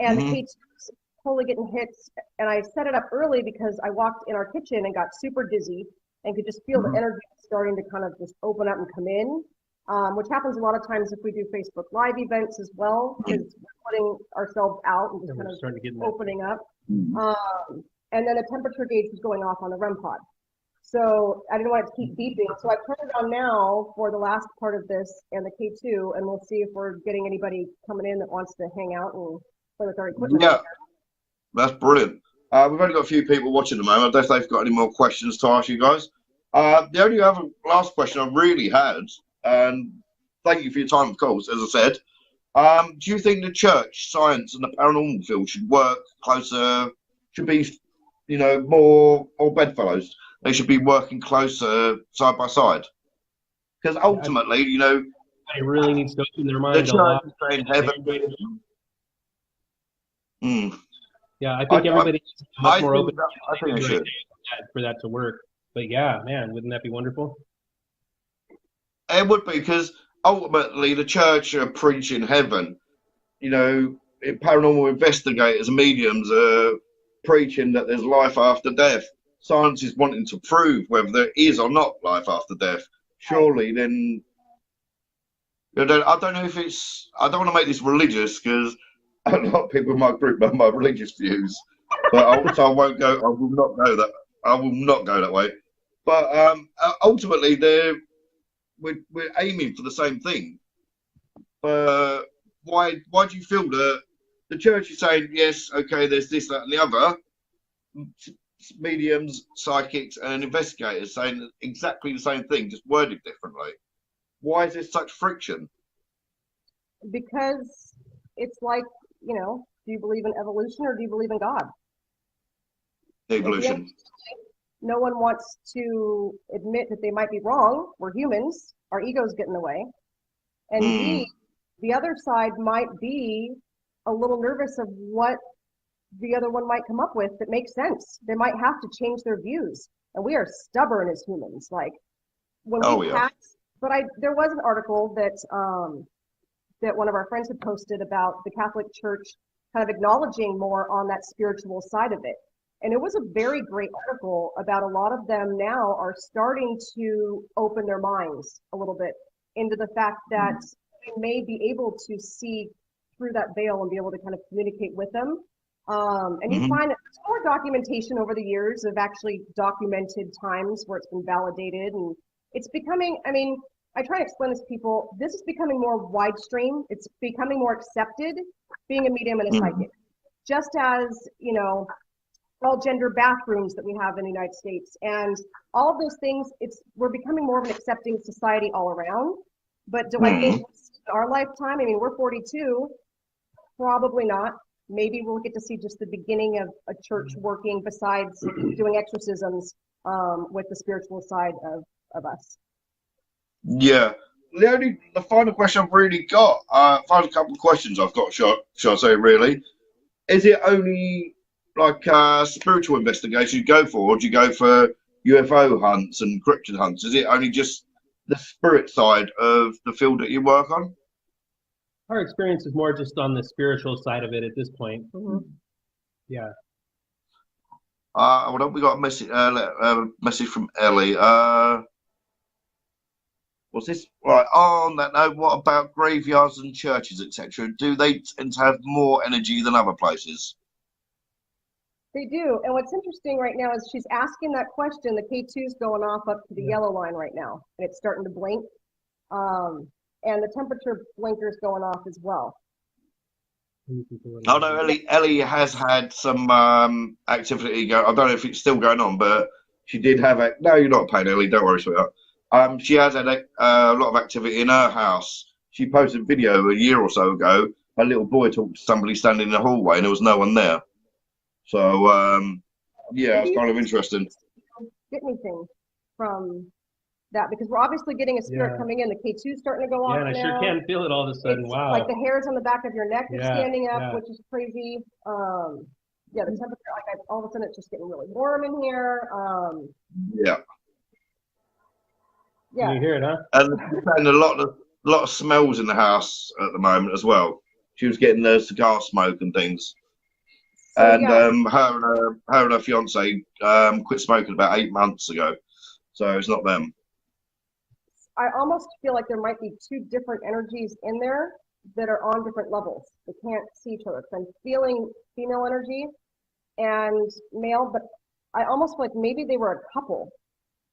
S2: and the K2's totally getting hits, and I set it up early because I walked in our kitchen and got super dizzy and could just feel the energy starting to kind of just open up and come in, which happens a lot of times if we do Facebook Live events as well, because we're putting ourselves out and just kind of opening up. And then the temperature gauge was going off on the REM pod. So I didn't want it to keep beeping. So I've turned it on now for the last part of this and the K2, and we'll see if we're getting anybody coming in that wants to hang out and play with our equipment.
S1: Yeah, that's brilliant. We've only got a few people watching at the moment. I don't know if they've got any more questions to ask you guys. The only other last question I really had, and thank you for your time, of course, as I said, do you think the church, science, and the paranormal field should work closer, should be, more bedfellows? They should be working closer side by side? Because ultimately,
S3: it really needs to open their mind
S1: the church is in heaven.
S3: Yeah, I think everybody needs to be much more open
S1: I think they should.
S3: for that to work. But yeah, man, wouldn't that be wonderful?
S1: It would be, because ultimately the church are preaching heaven. Paranormal investigators and mediums are preaching that there's life after death. Science is wanting to prove whether there is or not life after death. Surely, then I don't know if it's. I don't want to make this religious, because a lot of people in my group have my religious views, but also I won't go. I will not go that. I will not go that way. But ultimately, we're aiming for the same thing. Why do you feel that the church is saying, yes, okay, there's this, that, and the other? Mediums, psychics, and investigators saying exactly the same thing, just worded differently. Why is there such friction?
S2: Because it's like, do you believe in evolution or do you believe in God?
S1: Evolution.
S2: No one wants to admit that they might be wrong. We're humans. Our egos get in the way. And the other side might be a little nervous of what the other one might come up with that makes sense. They might have to change their views. And we are stubborn as humans. Like when we there was an article that one of our friends had posted about the Catholic Church kind of acknowledging more on that spiritual side of it. And it was a very great article about a lot of them now are starting to open their minds a little bit into the fact that they may be able to see through that veil and be able to kind of communicate with them. And you find that there's more documentation over the years of actually documented times where it's been validated. And it's becoming, I try to explain this to people, this is becoming more widestream. It's becoming more accepted, being a medium and a psychic. just as, all gender bathrooms that we have in the United States and all of those things, we're becoming more of an accepting society all around. But do I think in our lifetime, I mean, we're 42, probably not. Maybe we'll get to see just the beginning of a church working besides doing exorcisms with the spiritual side of us.
S1: Yeah. The final question I've really got, final couple of questions I've got, shall I say, really, is it only like spiritual investigation you go for, or do you go for UFO hunts and cryptid hunts? Is it only just the spirit side of the field that you work on?
S3: Our experience is more just on the spiritual side of it at this point.
S2: Mm-hmm.
S3: Yeah.
S1: Hold on, we got a message from Ellie. What's this? Right, on that note, what about graveyards and churches, etc.? Do they tend to have more energy than other places?
S2: They do. And what's interesting right now is she's asking that question. The K2's going off up to the yellow line right now, and it's starting to blink. And the temperature blinker's going off as well.
S1: Oh no, Ellie has had some activity go. I don't know if it's still going on, but she did have a. No, you're not paying, Ellie. Don't worry, sweetheart. She has had a lot of activity in her house. She posted a video a year or so ago. A little boy talked to somebody standing in the hallway, and there was no one there. So yeah, it's kind of interesting.
S2: Get anything from that, because we're obviously getting a spirit coming in. The K2's starting to go off.
S3: Yeah, and I sure can feel it all of a sudden. Wow.
S2: Like the hairs on the back of your neck are standing up, which is crazy. Yeah, the temperature, all of a sudden it's just getting really warm in here.
S1: Yeah.
S2: Yeah.
S3: You hear it, huh?
S1: And a lot of smells in the house at the moment as well. She was getting the cigar smoke and things. So, and her and her fiance quit smoking about 8 months ago. So it's not them.
S2: I almost feel like there might be two different energies in there that are on different levels. They can't see each other. So I'm feeling female energy and male, but I almost feel like maybe they were a couple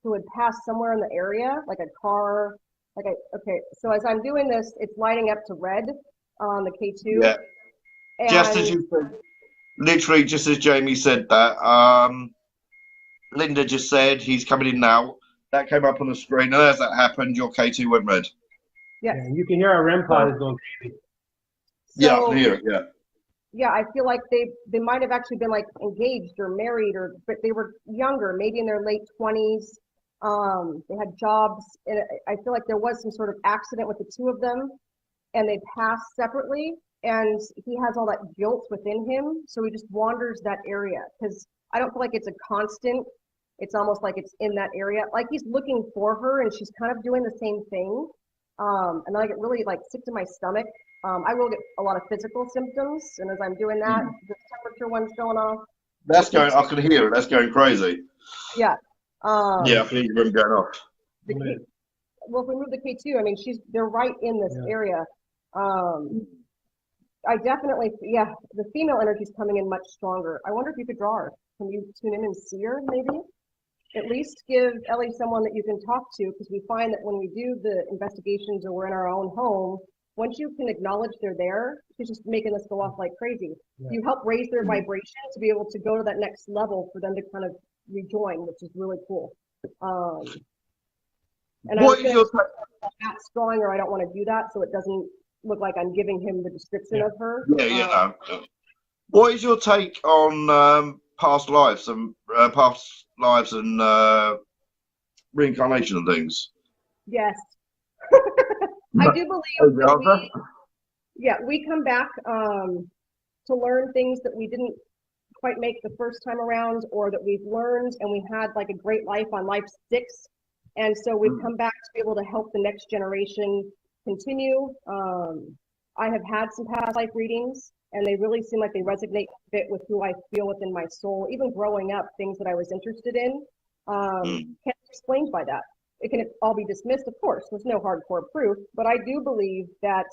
S2: who had passed somewhere in the area, like a car. Okay, so as I'm doing this, it's lighting up to red on the K2.
S1: Yeah. And just as you said, literally just as Jamie said that, Linda just said he's coming in now. That came up on the screen, and as that happened, your K2 went red.
S2: Yes.
S3: Yeah, you can hear our REM pod is going crazy.
S1: Yeah, I can hear it, yeah.
S2: Yeah, I feel like they might have actually been like engaged or married, but they were younger, maybe in their late 20s. They had jobs, and I feel like there was some sort of accident with the two of them, and they passed separately, and he has all that guilt within him, so he just wanders that area, because I don't feel like it's a constant. It's almost like it's in that area, like he's looking for her, and she's kind of doing the same thing. And I get really like sick to my stomach. I will get a lot of physical symptoms, and as I'm doing that, the temperature one's going off.
S1: That's going. I can hear it. That's going crazy.
S2: Yeah.
S1: Yeah, I can hear them going off.
S2: Well, if we move the K2, I mean, they're right in this area. I definitely, the female energy is coming in much stronger. I wonder if you could draw her. Can you tune in and see her, maybe? At least give Ellie someone that you can talk to, because we find that when we do the investigations or we're in our own home, once you can acknowledge they're there, she's just making us go off like crazy. Yeah. You help raise their vibration to be able to go to that next level for them to kind of rejoin, which is really cool. And what is your that strong, or I don't want to do that, so it doesn't look like I'm giving him the description of her.
S1: Yeah. What is your take on past lives and reincarnation and things?
S2: Yes. I do believe that we come back to learn things that we didn't quite make the first time around, or that we've learned and we had like a great life on life 6, and so we've come back to be able to help the next generation continue. I have had some past life readings, and they really seem like they resonate a bit with who I feel within my soul. Even growing up, things that I was interested in can't be explained by that. It can all be dismissed, of course. There's no hardcore proof, but I do believe that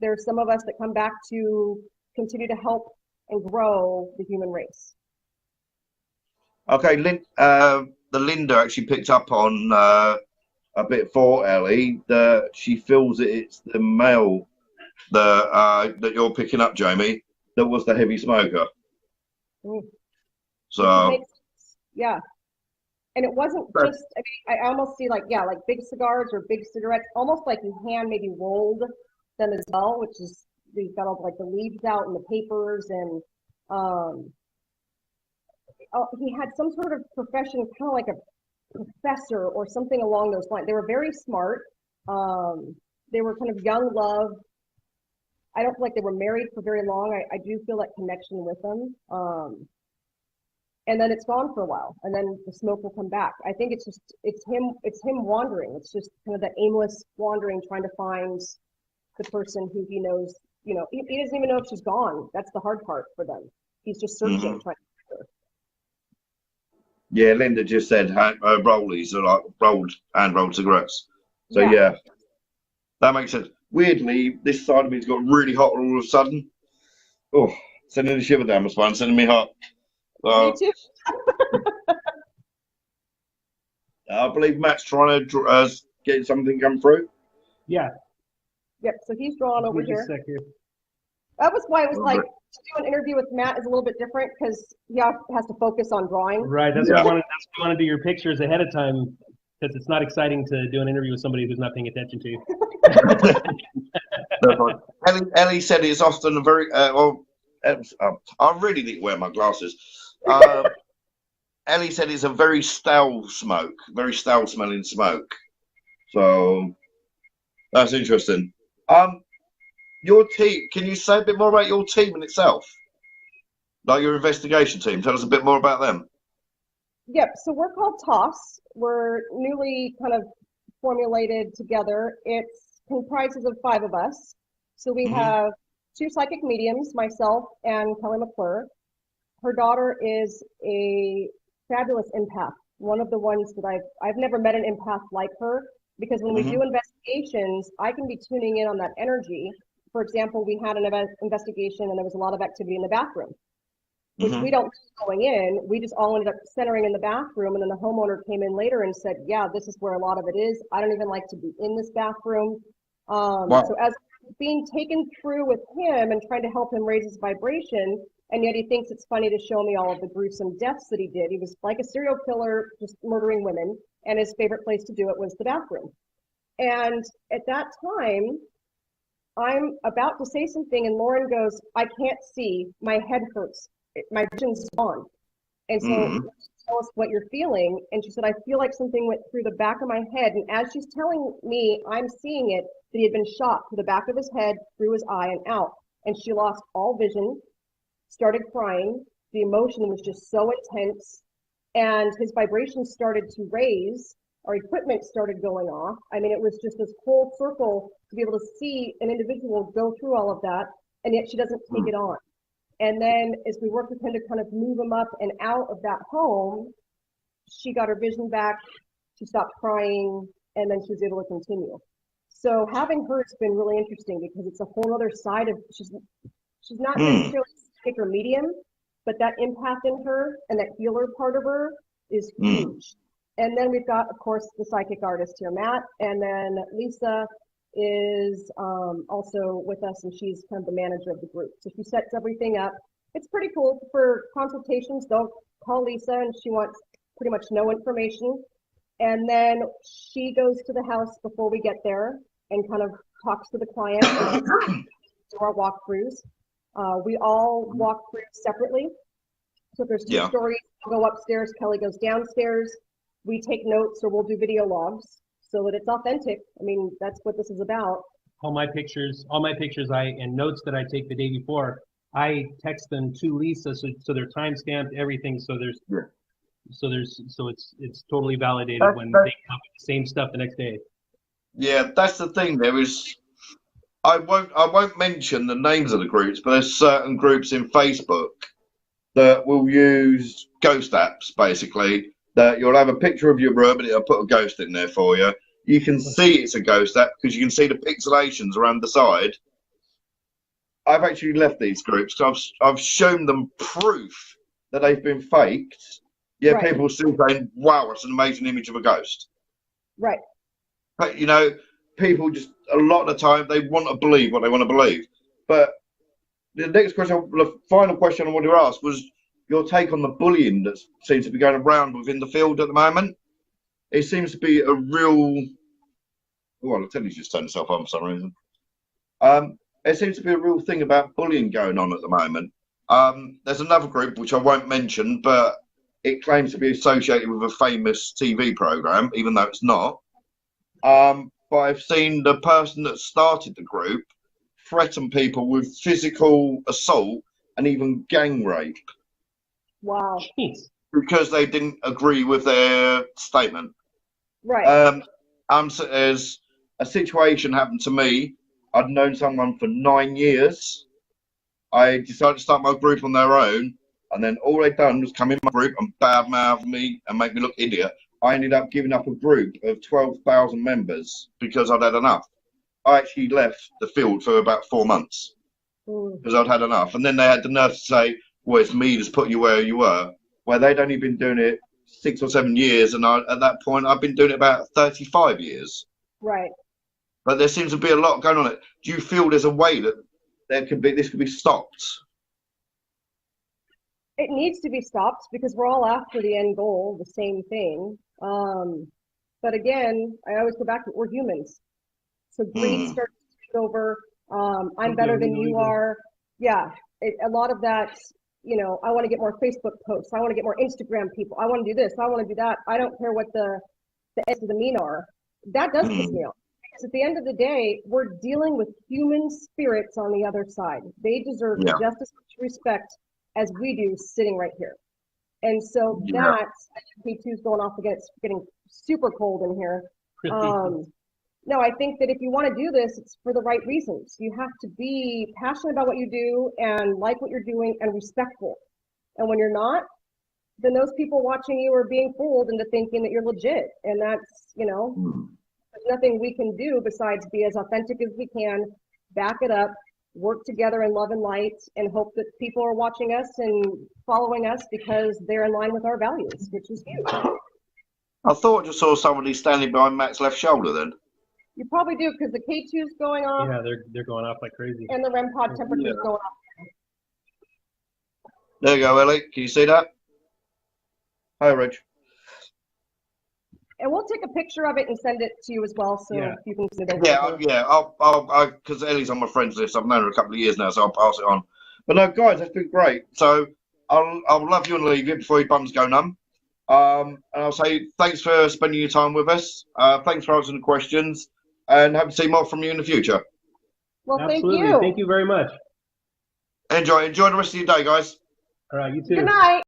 S2: there's some of us that come back to continue to help and grow the human race.
S1: Okay, the Linda actually picked up on a bit for Ellie that she feels that it's the male that you're picking up, Jamie. that was the heavy smoker.
S2: Mm.
S1: So
S2: Makes sense. Yeah. And it wasn't just, I mean, I almost see like, yeah, like big cigars or big cigarettes, almost like he hand maybe rolled them as well, which is, he's got all like the leaves out and the papers and he had some sort of profession, kind of like a professor or something along those lines. They were very smart. They were kind of young love. I don't feel like they were married for very long. I do feel that connection with them. And then it's gone for a while, and then the smoke will come back. I think it's him wandering. It's just kind of that aimless wandering, trying to find the person who he knows. You know, he doesn't even know if she's gone. That's the hard part for them. He's just searching, trying to find her.
S1: yeah, Linda just said rollies are like rolled cigarettes. So yeah, that makes sense. Weirdly, this side of me's got really hot all of a sudden. Oh, sending a shiver down my spine, sending me hot.
S2: Me too.
S1: I believe Matt's trying to get something come through.
S3: Yeah.
S2: Yep. So he's drawn over here.
S3: Here.
S2: That was why it was like to do an interview with Matt is a little bit different because he has to focus on drawing.
S3: Right. That's why I want to do your pictures ahead of time because it's not exciting to do an interview with somebody who's not paying attention to you.
S1: Ellie said it's often a very I really need to wear my glasses. Ellie said it's a very stale smoke, very stale smelling smoke. So that's interesting. Your team, can you say a bit more about your team in itself? Like your investigation team, tell us a bit more about them.
S2: Yep, so we're called TOSS. We're newly kind of formulated together. It comprises of 5 of us. So we have 2 psychic mediums, myself and Kelly McClure. Her daughter is a fabulous empath. One of the ones that I've never met an empath like her, because when we do investigations, I can be tuning in on that energy. For example, we had an investigation and there was a lot of activity in the bathroom, which we don't going in. We just all ended up centering in the bathroom, and then the homeowner came in later and said, yeah, this is where a lot of it is. I don't even like to be in this bathroom. So as being taken through with him and trying to help him raise his vibration, and yet he thinks it's funny to show me all of the gruesome deaths that he did. He was like a serial killer, just murdering women, and his favorite place to do it was the bathroom. And at that time, I'm about to say something, and Lauren goes, I can't see, my head hurts, my vision's gone. And so tell us what you're feeling. And she said, I feel like something went through the back of my head. And as she's telling me, I'm seeing it, that he had been shot through the back of his head, through his eye and out. And she lost all vision, started crying. The emotion was just so intense. And his vibrations started to raise. Our equipment started going off. I mean, it was just this whole circle to be able to see an individual go through all of that. And yet she doesn't take it on. And then as we worked with him to kind of move him up and out of that home, she got her vision back, she stopped crying, and then she was able to continue. So having her has been really interesting because it's a whole other side of, she's not necessarily a psychic or medium, but that empath in her and that healer part of her is huge. And then we've got, of course, the psychic artist here, Matt, and then Lisa is also with us, and she's kind of the manager of the group. So she sets everything up. It's pretty cool. For consultations, they'll call Lisa, and she wants pretty much no information. And then she goes to the house before we get there and kind of talks to the client and do our walkthroughs. We all walk through separately. So if there's 2 stories, I'll go upstairs, Kelly goes downstairs. We take notes, or we'll do video logs so that it's authentic. I mean, that's what this is about.
S3: All my pictures and notes that I take the day before, I text them to Lisa, so they're time stamped, everything. So it's totally validated when they come with the same stuff the next day.
S1: Yeah, that's the thing. There is, I won't mention the names of the groups, but there's certain groups in Facebook that will use ghost apps, basically. That you'll have a picture of your room and it'll put a ghost in there for you. You can see it's a ghost app because you can see the pixelations around the side. I've actually left these groups because I've shown them proof that they've been faked. Yeah, people are still saying, wow, it's an amazing image of a ghost.
S2: Right.
S1: But, you know, people just, a lot of the time, they want to believe what they want to believe. But the next question, the final question I wanted to ask was your take on the bullying that seems to be going around within the field at the moment. It seems to be a real. Oh, the telly's just turned itself on for some reason. There seems to be a real thing about bullying going on at the moment. There's another group which I won't mention, but it claims to be associated with a famous TV program, even though it's not. But I've seen the person that started the group threaten people with physical assault and even gang rape
S2: Wow.
S3: Jeez.
S1: because they didn't agree with their statement.
S2: Right.
S1: As a situation happened to me, I'd known someone for 9 years. I decided to start my group on their own, and then all they'd done was come in my group and badmouth me and make me look idiot. I ended up giving up a group of 12,000 members because I'd had enough. I actually left the field for about 4 months because I'd had enough. And then they had the nerve to say, well, it's me that's put you where you were. Well, they'd only been doing it 6 or 7 years, and at that point, I've been doing it about 35 years.
S2: Right.
S1: But there seems to be a lot going on. Do you feel there's a way that this could be stopped?
S2: It needs to be stopped because we're all after the end goal, the same thing. But again, I always go back to we're humans. So greed starts to take over. I'm better than you are. Yeah, a lot of that, you know, I want to get more Facebook posts. I want to get more Instagram people. I want to do this. I want to do that. I don't care what the ends of the mean are. That does piss me off. Because at the end of the day, we're dealing with human spirits on the other side. They deserve just as much respect as we do sitting right here. And so that P2's going off again. It's getting super cold in here. No, I think that if you want to do this, it's for the right reasons. You have to be passionate about what you do and like what you're doing and respectful. And when you're not, then those people watching you are being fooled into thinking that you're legit. And that's, you know, there's nothing we can do besides be as authentic as we can, back it up, work together in love and light, and hope that people are watching us and following us because they're in line with our values, which is huge.
S1: I thought I just saw somebody standing behind Matt's left shoulder then.
S2: You probably do because the K2's going off.
S3: Yeah, they're going off like crazy.
S2: And the REM pod temperature's going off.
S1: There you go, Ellie. Can you see that? Hi, Rich.
S2: And we'll take a picture of it and send it to you as well, so you can see it.
S1: I'll because Ellie's on my friends list. I've known her a couple of years now, so I'll pass it on. But no, guys, that's been great. So I'll love you and leave you before your bums go numb. And I'll say thanks for spending your time with us. Thanks for answering the questions, and hope to see more from you in the future.
S2: Well,
S3: Absolutely.
S2: thank you.
S3: Thank you very much.
S1: Enjoy the rest of your day, guys.
S3: All right, you too.
S2: Good night.